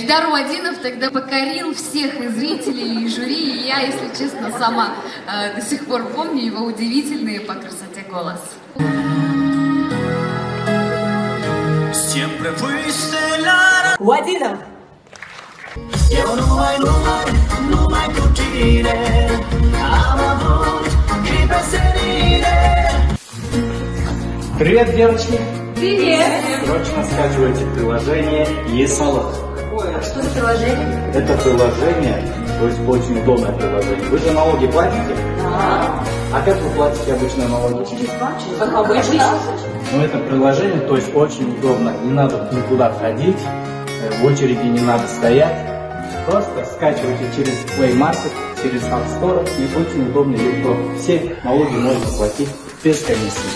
Эльдар Уадинов тогда покорил всех и зрителей, и жюри, и я, если честно, сама до сих пор помню его удивительный по красоте голос. Уадинов! Привет, девочки! Привет! Срочно скачивайте приложение eSalad. А что за приложение? Это приложение, то есть очень удобное приложение. Вы же налоги платите? Да. А как вы платите обычно налоги? Через банк, как обычно. Ну, это приложение, то есть очень удобно. Не надо никуда ходить, в очереди не надо стоять. Просто скачивайте через Play Market, через App Store, и очень удобно и легко. Все налоги можно платить без комиссии.